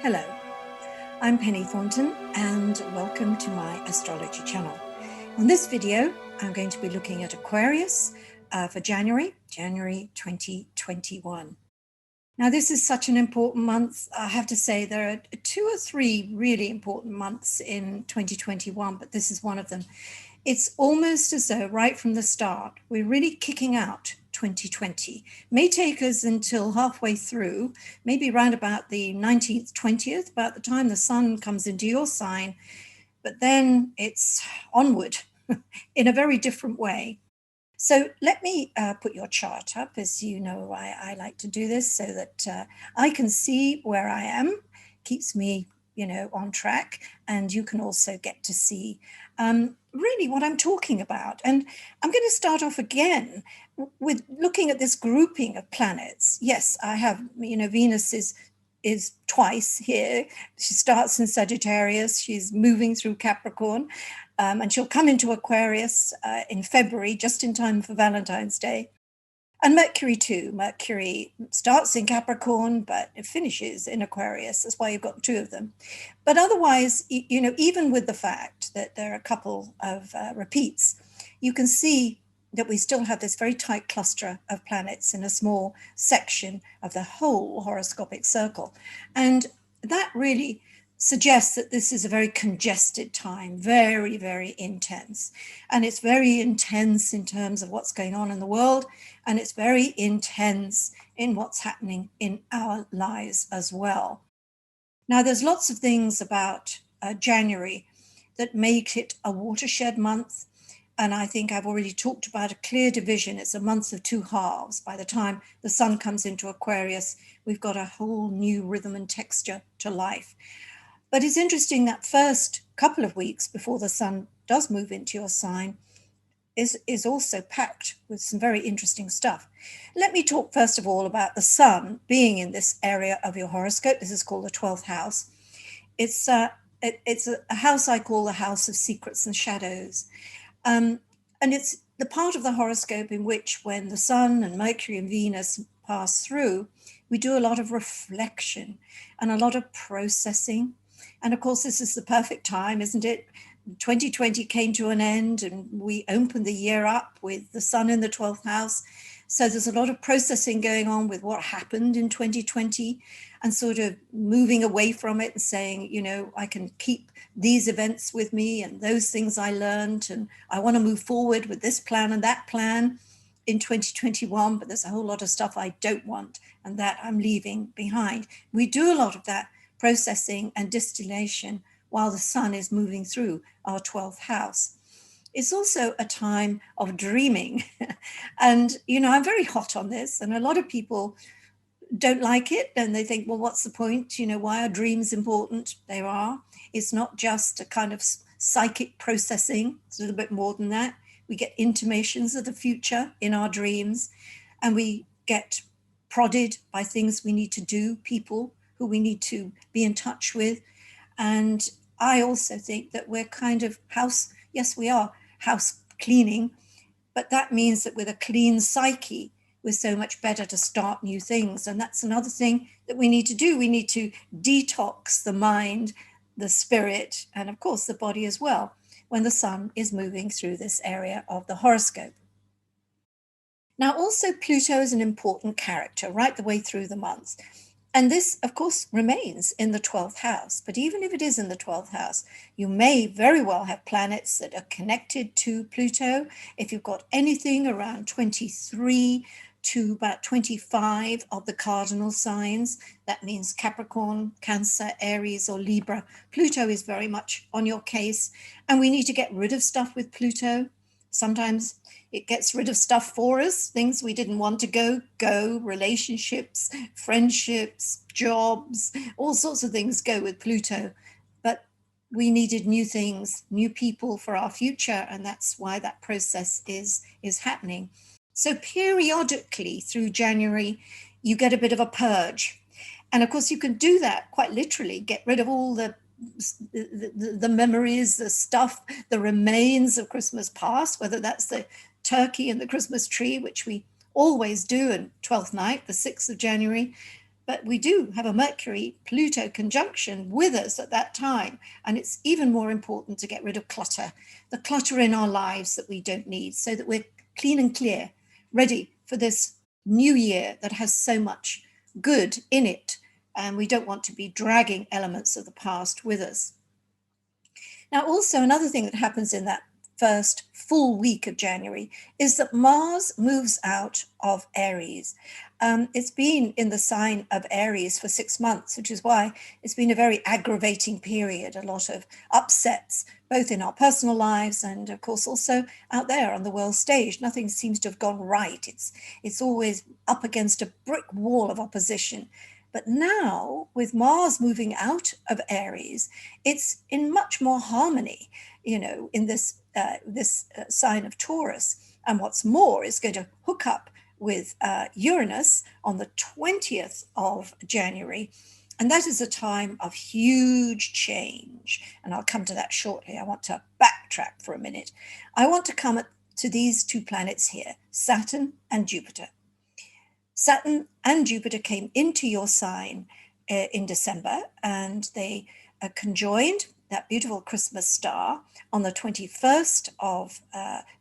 Hello, I'm Penny Thornton and welcome to my astrology channel. On this video, I'm going to be looking at Aquarius for January 2021. Now, this is such an important month. I have to say there are 2 or 3 really important months in 2021, but this is one of them. It's almost as though right from the start, we're really kicking out 2020. May take us until halfway through, maybe around about the 19th, 20th, about the time the sun comes into your sign, but then it's onward in a very different way. So let me put your chart up. As you know, I like to do this so that I can see where I am, keeps me, on track, and you can also get to see really what I'm talking about. And I'm going to start off again with looking at this grouping of planets. Yes, I have, Venus is twice here. She starts in Sagittarius, she's moving through Capricorn, and she'll come into Aquarius in February, just in time for Valentine's Day. And Mercury too. Mercury starts in Capricorn, but it finishes in Aquarius. That's why you've got 2 of them. But otherwise, even with the fact that there are a couple of repeats, you can see that we still have this very tight cluster of planets in a small section of the whole horoscopic circle. And that really suggests that this is a very congested time, very, very intense. And it's very intense in terms of what's going on in the world, and it's very intense in what's happening in our lives as well. Now, there's lots of things about January that make it a watershed month. And I think I've already talked about a clear division. It's a month of 2 halves. By the time the sun comes into Aquarius, we've got a whole new rhythm and texture to life. But it's interesting that first couple of weeks before the sun does move into your sign is also packed with some very interesting stuff. Let me talk first of all about the sun being in this area of your horoscope. This is called the 12th house. It's a house I call the house of secrets and shadows. And it's the part of the horoscope in which when the sun and Mercury and Venus pass through, we do a lot of reflection and a lot of processing. And of course, this is the perfect time, isn't it? 2020 came to an end and we opened the year up with the sun in the 12th house. So there's a lot of processing going on with what happened in 2020 and sort of moving away from it and saying, I can keep these events with me and those things I learned, and I want to move forward with this plan and that plan in 2021, but there's a whole lot of stuff I don't want and that I'm leaving behind. We do a lot of that processing and distillation while the sun is moving through our 12th house. It's also a time of dreaming. And, I'm very hot on this, and a lot of people don't like it, and they think, well, what's the point? Why are dreams important? They are. It's not just a kind of psychic processing. It's a little bit more than that. We get intimations of the future in our dreams, and we get prodded by things we need to do, people who we need to be in touch with. And I also think that we're kind of we are house cleaning, but that means that with a clean psyche, we're so much better to start new things. And that's another thing that we need to do. We need to detox the mind, the spirit, and of course the body as well, when the sun is moving through this area of the horoscope. Now, also Pluto is an important character right the way through the months. And this, of course, remains in the 12th house. But even if it is in the 12th house, you may very well have planets that are connected to Pluto. If you've got anything around 23 to about 25 of the cardinal signs, that means Capricorn, Cancer, Aries, or Libra, Pluto is very much on your case. And we need to get rid of stuff with Pluto. Sometimes it gets rid of stuff for us, things we didn't want to go, relationships, friendships, jobs, all sorts of things go with Pluto. But we needed new things, new people for our future, and that's why that process is happening. So periodically through January, you get a bit of a purge. And of course, you can do that quite literally, get rid of all the memories, the stuff, the remains of Christmas past, whether that's the turkey and the Christmas tree, which we always do on 12th night, the 6th of January. but we do have a Mercury-Pluto conjunction with us at that time. And it's even more important to get rid of clutter, the clutter in our lives that we don't need, so that we're clean and clear, ready for this new year that has so much good in it. And we don't want to be dragging elements of the past with us. Now, also another thing that happens in that first full week of January is that Mars moves out of Aries. It's been in the sign of Aries for 6 months, which is why it's been a very aggravating period, a lot of upsets, both in our personal lives and, of course, also out there on the world stage. Nothing seems to have gone right. It's always up against a brick wall of opposition. But now, with Mars moving out of Aries, it's in much more harmony, in this sign of Taurus. And what's more, is going to hook up with Uranus on the 20th of January. And that is a time of huge change. And I'll come to that shortly. I want to backtrack for a minute. I want to come to these two planets here, Saturn and Jupiter. Saturn and Jupiter came into your sign in December, and they conjoined that beautiful Christmas star on the 21st of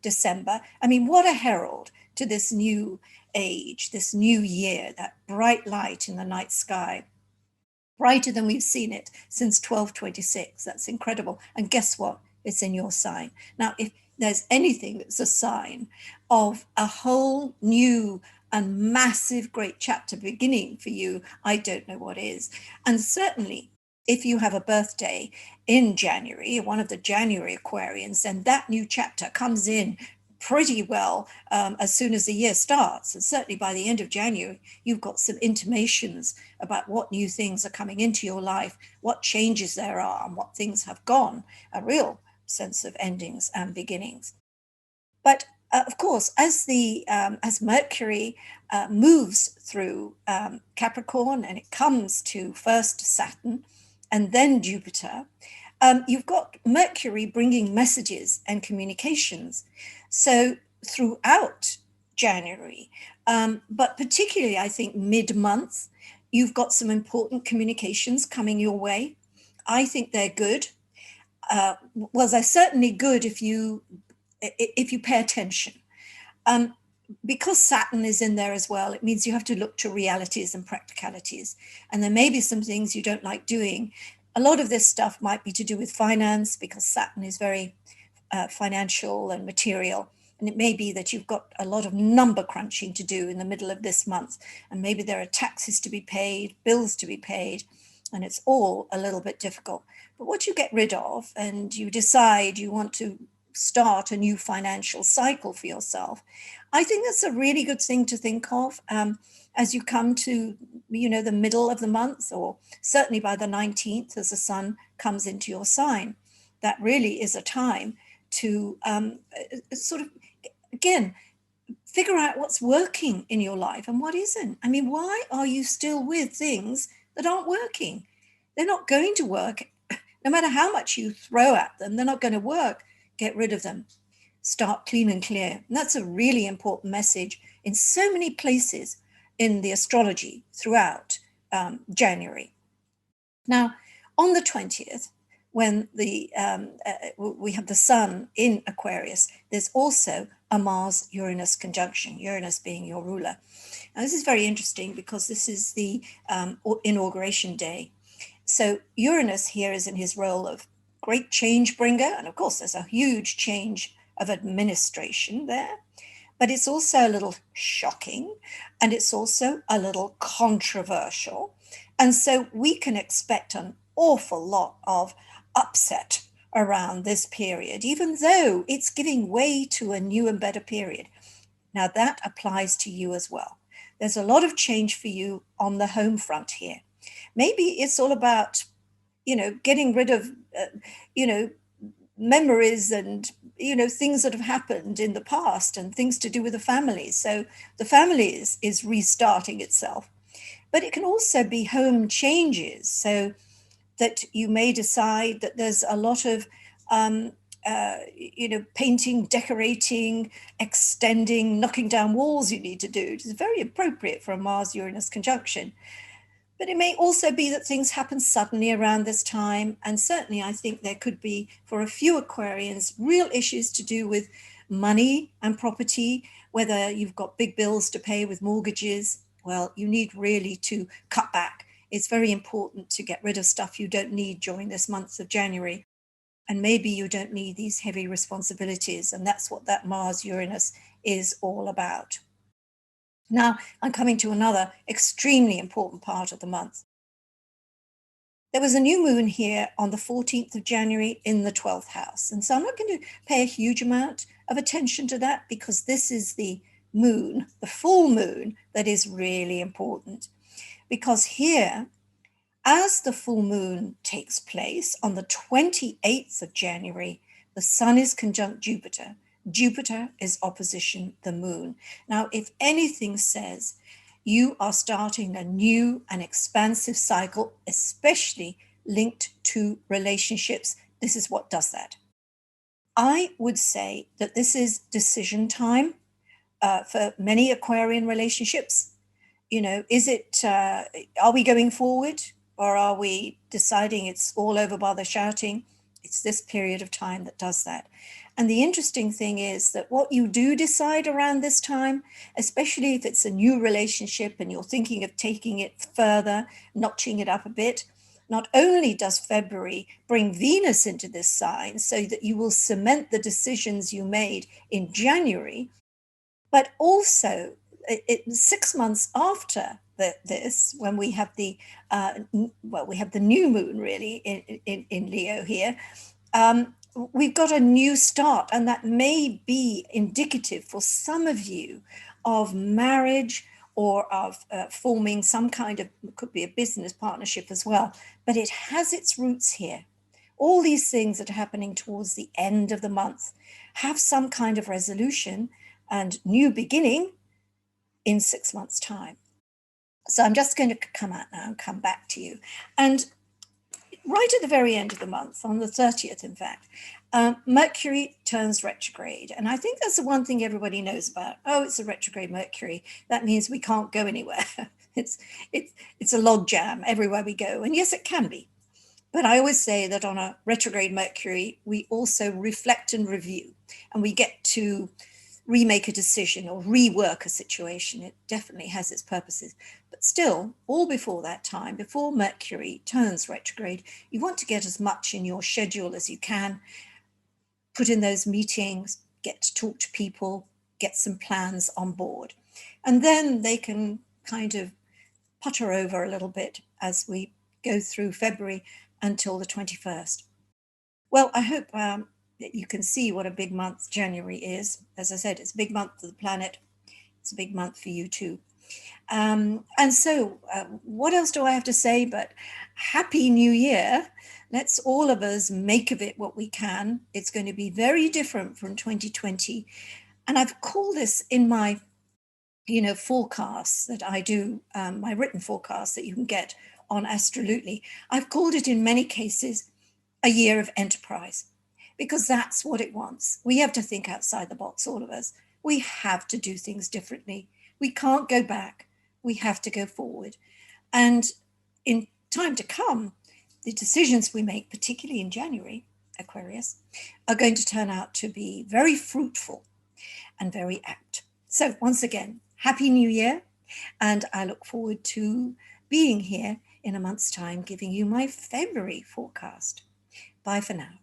December. I mean, what a herald to this new age, this new year, that bright light in the night sky, brighter than we've seen it since 1226. That's incredible. And guess what? It's in your sign. Now, if there's anything that's a sign of a whole new and massive great chapter beginning for you, I don't know what is. And certainly, if you have a birthday in January, one of the January Aquarians, then that new chapter comes in pretty well as soon as the year starts. And certainly by the end of January, you've got some intimations about what new things are coming into your life, what changes there are, and what things have gone, a real sense of endings and beginnings. But of course, as Mercury moves through Capricorn and it comes to first Saturn and then Jupiter, you've got Mercury bringing messages and communications. So throughout January, but particularly I think mid-month, you've got some important communications coming your way. I think they're good. Well, they're certainly good if you pay attention. Because Saturn is in there as well, it means you have to look to realities and practicalities. And there may be some things you don't like doing. A lot of this stuff might be to do with finance, because Saturn is very financial and material. And it may be that you've got a lot of number crunching to do in the middle of this month. And maybe there are taxes to be paid, bills to be paid, and it's all a little bit difficult. But what you get rid of, and you decide you want to start a new financial cycle for yourself, I think that's a really good thing to think of as you come to, the middle of the month, or certainly by the 19th, as the sun comes into your sign. That really is a time to sort of, again, figure out what's working in your life and what isn't. I mean, why are you still with things that aren't working? They're not going to work. No matter how much you throw at them, they're not going to work. Get rid of them. Start clean and clear. And that's a really important message in so many places in the astrology throughout January. Now, on the 20th, when we have the sun in Aquarius, there's also a Mars-Uranus conjunction, Uranus being your ruler. Now, this is very interesting because this is the inauguration day. So Uranus here is in his role of great change bringer. And of course, there's a huge change of administration there. But it's also a little shocking, and it's also a little controversial. And so we can expect an awful lot of upset around this period, even though it's giving way to a new and better period. Now, that applies to you as well. There's a lot of change for you on the home front here. Maybe it's all about, getting rid of, memories and, things that have happened in the past and things to do with the family. So the family is restarting itself. But it can also be home changes, so that you may decide that there's a lot of, painting, decorating, extending, knocking down walls you need to do. It's very appropriate for a Mars-Uranus conjunction. But it may also be that things happen suddenly around this time. And certainly, I think there could be, for a few Aquarians, real issues to do with money and property, whether you've got big bills to pay with mortgages. Well, you need really to cut back. It's very important to get rid of stuff you don't need during this month of January. And maybe you don't need these heavy responsibilities. And that's what that Mars Uranus is all about. Now, I'm coming to another extremely important part of the month. There was a new moon here on the 14th of January in the 12th house. And so I'm not going to pay a huge amount of attention to that because this is the moon, the full moon, that is really important. Because here, as the full moon takes place on the 28th of January, the sun is conjunct Jupiter. Jupiter is opposition the moon. Now, if anything says you are starting a new and expansive cycle, especially linked to relationships, this is what does that. I would say that this is decision time for many Aquarian relationships. You know, is it, are we going forward or are we deciding it's all over by the shouting? It's this period of time that does that. And the interesting thing is that what you do decide around this time, especially if it's a new relationship and you're thinking of taking it further, notching it up a bit, not only does February bring Venus into this sign so that you will cement the decisions you made in January, but also 6 months after this, when we have the we have the new moon really in Leo here, we've got a new start, and that may be indicative for some of you of marriage or of forming some kind of, could be a business partnership as well, but it has its roots here. All these things that are happening towards the end of the month have some kind of resolution and new beginning in 6 months' time. So I'm just going to come out now and come back to you. And right at the very end of the month, on the 30th, in fact, Mercury turns retrograde. And I think that's the one thing everybody knows about. Oh, it's a retrograde Mercury. That means we can't go anywhere. it's a log jam everywhere we go. And yes, it can be. But I always say that on a retrograde Mercury, we also reflect and review, and we get to remake a decision or rework a situation. It definitely has its purposes. But still, all before that time, before Mercury turns retrograde, you want to get as much in your schedule as you can, put in those meetings, get to talk to people, get some plans on board. And then they can kind of putter over a little bit as we go through February until the 21st. Well, I hope that you can see what a big month January is. As I said, it's a big month for the planet. It's a big month for you too. And so what else do I have to say but Happy New Year. Let's all of us make of it what we can. It's going to be very different from 2020. And I've called this in my forecasts that I do, my written forecasts that you can get on Astrolutely. I've called it in many cases a year of enterprise, because that's what it wants. We have to think outside the box, all of us. We have to do things differently. We can't go back. We have to go forward. And in time to come, the decisions we make, particularly in January, Aquarius, are going to turn out to be very fruitful and very apt. So once again, Happy New Year. And I look forward to being here in a month's time, giving you my February forecast. Bye for now.